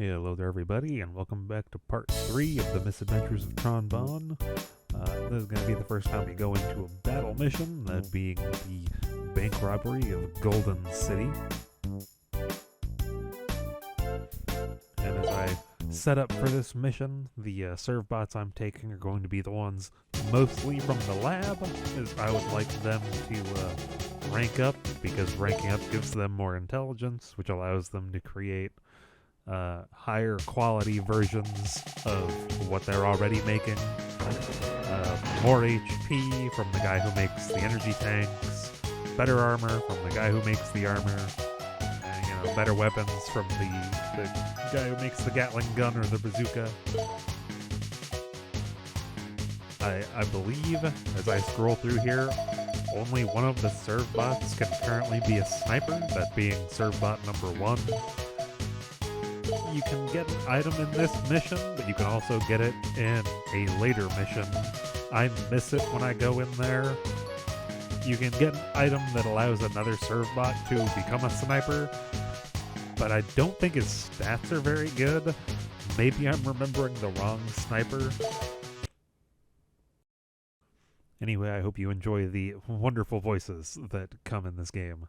Hello there, everybody, and welcome back to part 3 of the Misadventures of Tron Bonne. This is going to be the first time we go into a battle mission, that being the bank robbery of Golden City. And as I set up for this mission, the serve bots I'm taking are going to be the ones mostly from the lab, as I would like them to rank up, because ranking up gives them more intelligence, which allows them to create higher quality versions of what they're already making. More HP from the guy who makes the energy tanks, better armor from the guy who makes the armor, and, better weapons from the guy who makes the Gatling gun or the bazooka. I believe, as I scroll through here, only one of the serve bots can currently be a sniper, that being serve bot number 1. You can get an item in this mission, but you can also get it in a later mission. I miss it when I go in there. You can get an item that allows another serve bot to become a sniper, but I don't think his stats are very good. Maybe I'm remembering the wrong sniper. Anyway, I hope you enjoy the wonderful voices that come in this game.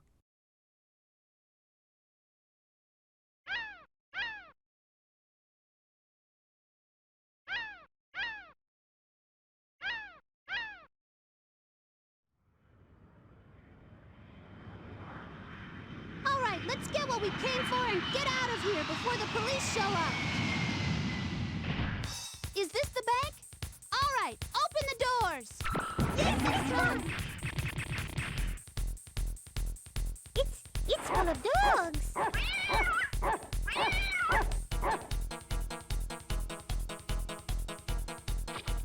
Let's get what we came for and get out of here before the police show up. Is this the bank? All right, open the doors. Yes, it's wrong. It's full of dogs.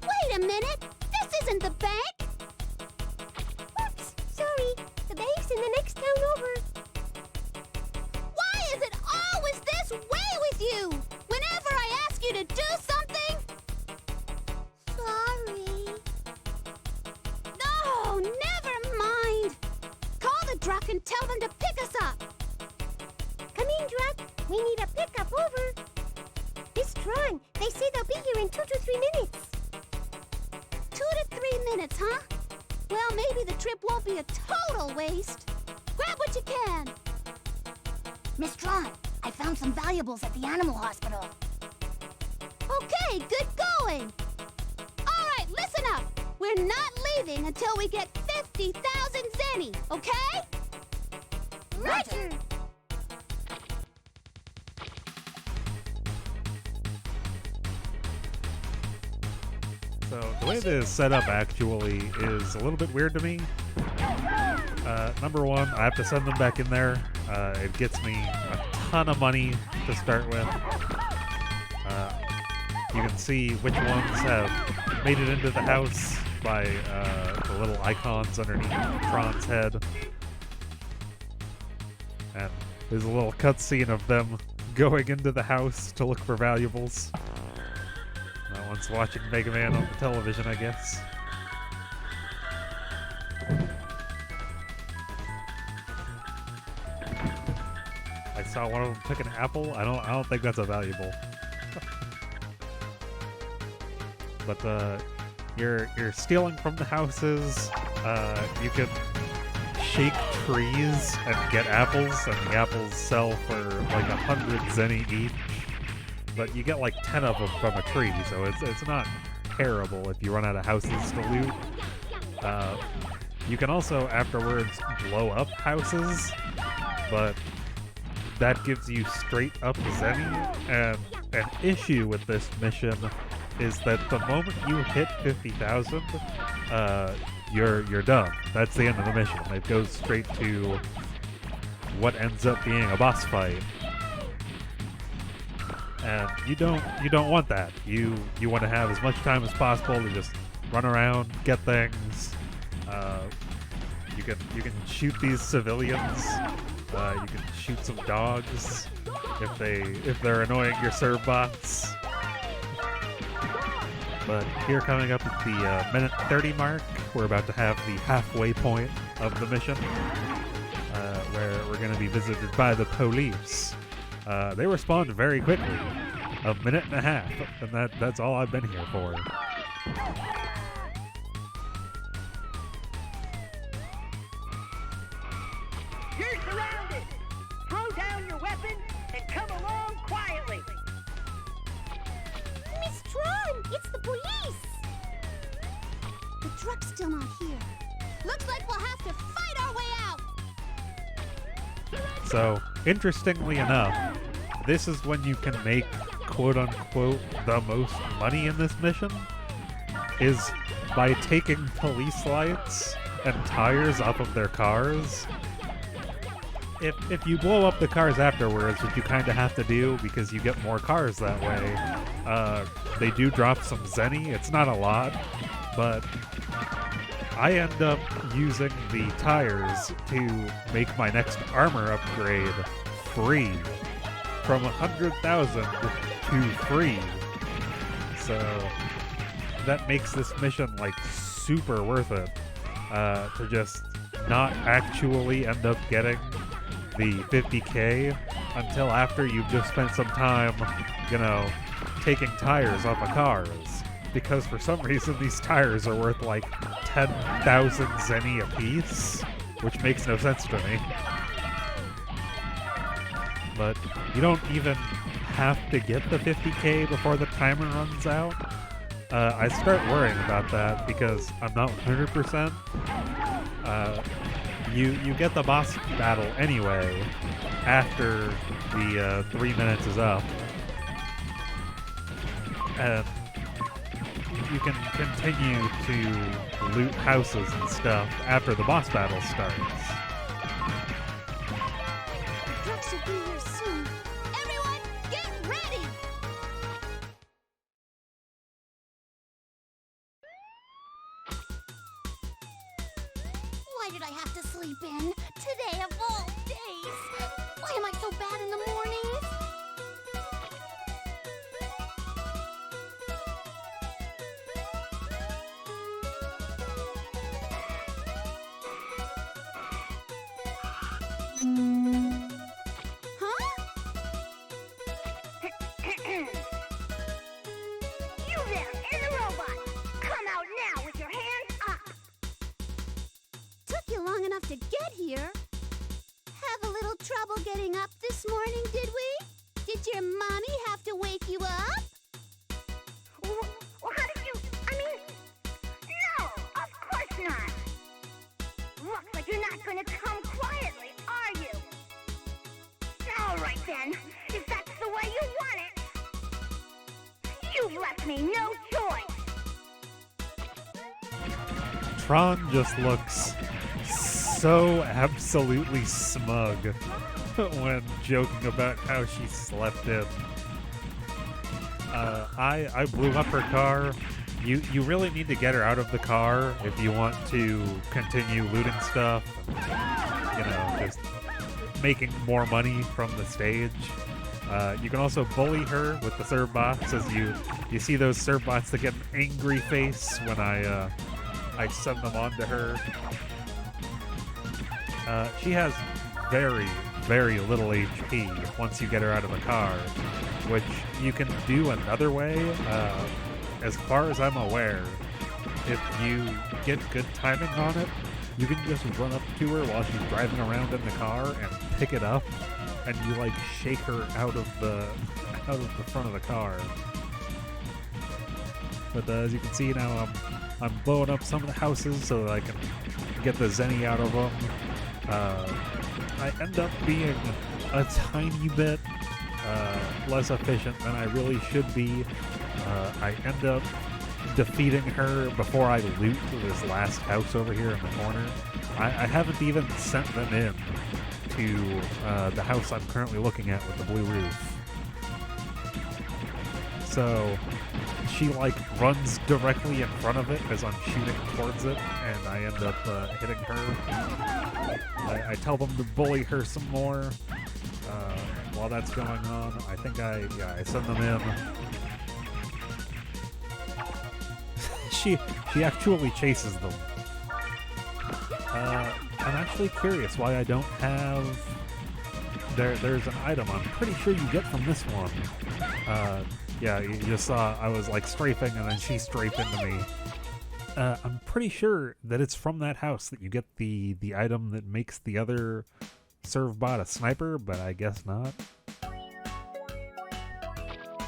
Wait a minute. This isn't the bank. Oops, sorry. The bank's in the next town over. Is it always this way with you? Whenever I ask you to do something? Sorry. No, never mind. Call the truck and tell them to pick us up. Come in, truck. We need a pickup, over. Miss Tron, they say they'll be here in 2 to 3 minutes. 2 to 3 minutes, huh? Well, maybe the trip won't be a total waste. Grab what you can. Miss Tron, I found some valuables at the animal hospital. Okay, good going. All right, listen up. We're not leaving until we get 50,000 zenny, okay? Roger. So the way this is set up actually is a little bit weird to me. Number one, I have to send them back in there. It gets me a ton of money to start with. You can see which ones have made it into the house by the little icons underneath Tron's head. And there's a little cutscene of them going into the house to look for valuables. That one's watching Mega Man on the television, I guess. I saw one of them took an apple. I don't think that's a valuable. But you're stealing from the houses. You can shake trees and get apples, and the apples sell for like 100 zenny each. But you get like 10 of them from a tree, so it's not terrible if you run out of houses to loot. You can also afterwards blow up houses, but that gives you straight up zenny, and an issue with this mission is that the moment you hit 50,000, you're done. That's the end of the mission. It goes straight to what ends up being a boss fight. And you don't want that. You want to have as much time as possible to just run around, get things. You can shoot these civilians. You can shoot some dogs if they're annoying your serve bots. But here, coming up at the minute 30 mark, we're about to have the halfway point of the mission, where we're going to be visited by the police. They respond very quickly. A minute and a half, and that's all I've been here for. You're surrounded! Throw down your weapon and come along quietly! Miss Tron, it's the police! The truck's still not here. Looks like we'll have to fight our way out! So, interestingly enough, this is when you can make quote-unquote the most money in this mission, is by taking police lights and tires off of their cars. If you blow up the cars afterwards, which you kind of have to do because you get more cars that way, they do drop some zenny. It's not a lot, but I end up using the tires to make my next armor upgrade free. From 100,000 to free. So that makes this mission like super worth it, to just not actually end up getting the 50k until after you've just spent some time, you know, taking tires off of cars. Because for some reason these tires are worth like 10,000 zenny apiece, which makes no sense to me. But you don't even have to get the 50k before the timer runs out. I start worrying about that because I'm not 100%. You get the boss battle anyway after the 3 minutes is up. And you can continue to loot houses and stuff after the boss battle starts. The truck should be here soon. Everyone, get ready! Why did I have to sleep in? Today of all days! Why am I so bad in the mornings? Huh? You there, in the robot! Come out now with your hands up! Took you long enough to get here. Have a little trouble getting up this morning, did we? Did your mommy have to wake you up? Well, how did you... I mean... No, of course not! Looks like you're not gonna come quietly, are you? All right then, if that's the way you want it. You've left me no choice. Tron just looks so absolutely smug when joking about how she slept in. I blew up her car. You really need to get her out of the car if you want to continue looting stuff and, you know, just making more money from the stage. You can also bully her with the serve bots, as you see those serve bots that get an angry face when I send them on to her. She has very, very little HP once you get her out of the car, which you can do another way. As far as I'm aware, if you get good timing on it, you can just run up to her while she's driving around in the car and pick it up, and you like shake her out of the front of the car. But as you can see now, I'm blowing up some of the houses so that I can get the zenny out of them. I end up being a tiny bit less efficient than I really should be. I end up defeating her before I loot this last house over here in the corner. I haven't even sent them in to the house I'm currently looking at with the blue roof. So she like runs directly in front of it as I'm shooting towards it, and I end up hitting her. I tell them to bully her some more. While that's going on, I think I send them in. She actually chases them. I'm actually curious why I don't have there's an item I'm pretty sure you get from this one. Yeah, you just saw I was like strafing and then she strafed into me. I'm pretty sure that it's from that house that you get the item that makes the other servbot a sniper, but I guess not.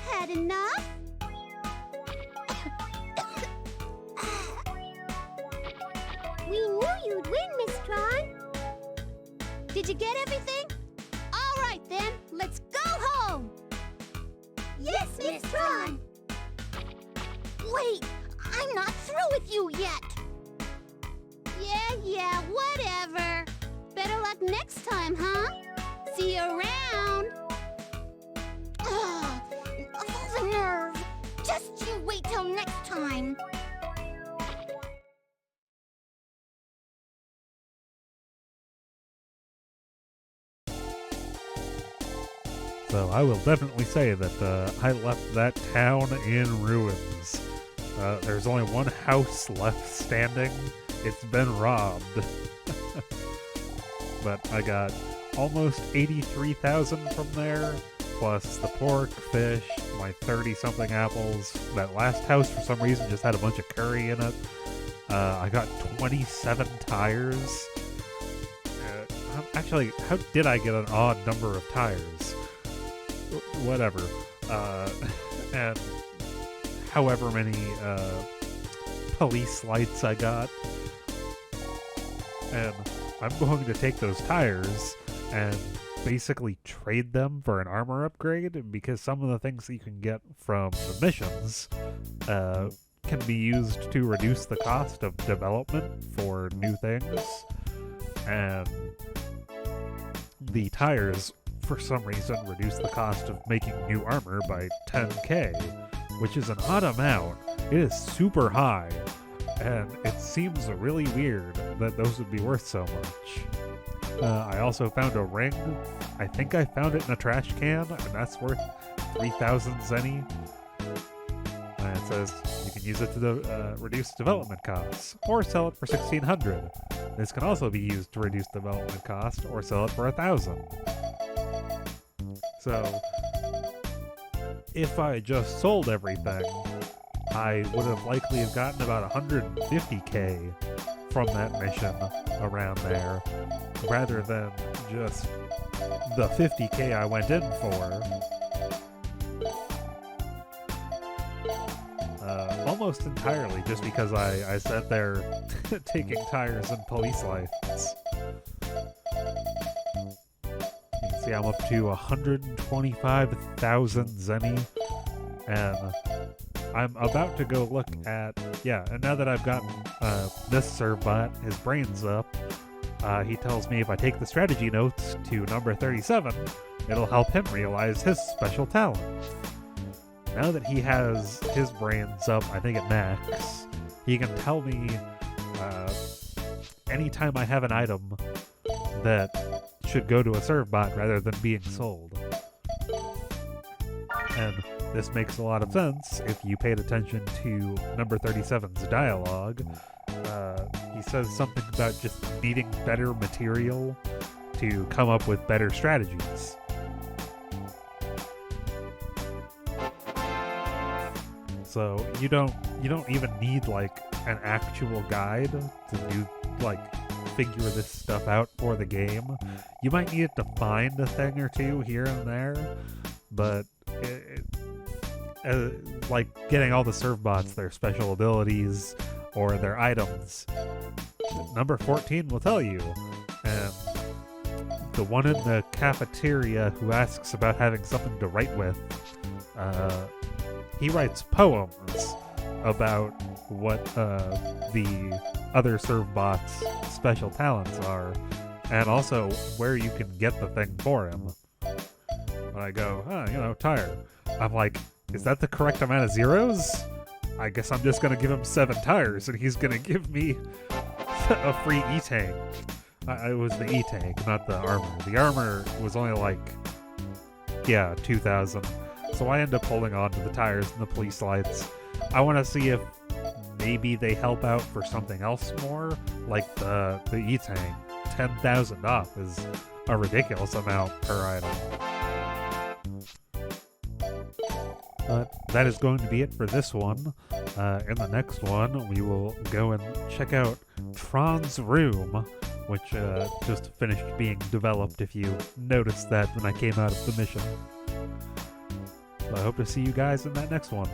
Had enough? We knew you'd win, Miss Tron. Did you get everything? All right, then. Let's go home. Yes, Miss Tron. Wait, I'm not through with you yet. Yeah, whatever. Better luck next time, huh? See you around. Ugh, the nerve. Just you wait till next time. So I will definitely say that I left that town in ruins. There's only one house left standing. It's been robbed. But I got almost 83,000 from there, plus the pork, fish, my 30-something apples. That last house, for some reason, just had a bunch of curry in it. I got 27 tires. Actually, how did I get an odd number of tires? Whatever. And however many police lights I got. And I'm going to take those tires and basically trade them for an armor upgrade, because some of the things that you can get from the missions can be used to reduce the cost of development for new things. And the tires, for some reason, reduce the cost of making new armor by 10k, which is an odd amount. It is super high, and it seems really weird that those would be worth so much. I also found a ring. I think I found it in a trash can, and that's worth 3,000 zenny. And it says you can use it to reduce development costs, or sell it for 1,600. This can also be used to reduce development cost, or sell it for 1,000. So, if I just sold everything, I would have likely have gotten about 150k from that mission around there, rather than just the 50k I went in for. Almost entirely just because I sat there taking tires and police lights. You can see I'm up to 125,000 zenny, and I'm about to go look at, and now that I've gotten this servbot, his brains up, he tells me if I take the strategy notes to number 37, it'll help him realize his special talent. Now that he has his brains up, I think at max, he can tell me anytime I have an item that should go to a servbot rather than being sold. And this makes a lot of sense if you paid attention to number 37's dialogue. He says something about just needing better material to come up with better strategies. So you don't even need like an actual guide to do figure this stuff out for the game. You might need it to find a thing or two here and there, but like getting all the servbots their special abilities or their items, number 14 will tell you. And the one in the cafeteria who asks about having something to write with, he writes poems about what the other servbots' special talents are, and also where you can get the thing for him. When I go, tire, I'm like, is that the correct amount of zeros? I guess I'm just going to give him 7 tires, and he's going to give me a free E-tank. It was the E-tank, not the armor. The armor was only 2,000. So I end up holding on to the tires and the police lights. I want to see if maybe they help out for something else more, like the E-tank. 10,000 off is a ridiculous amount per item. But that is going to be it for this one. In the next one, we will go and check out Tron's room, which just finished being developed, if you noticed that when I came out of the mission. So I hope to see you guys in that next one.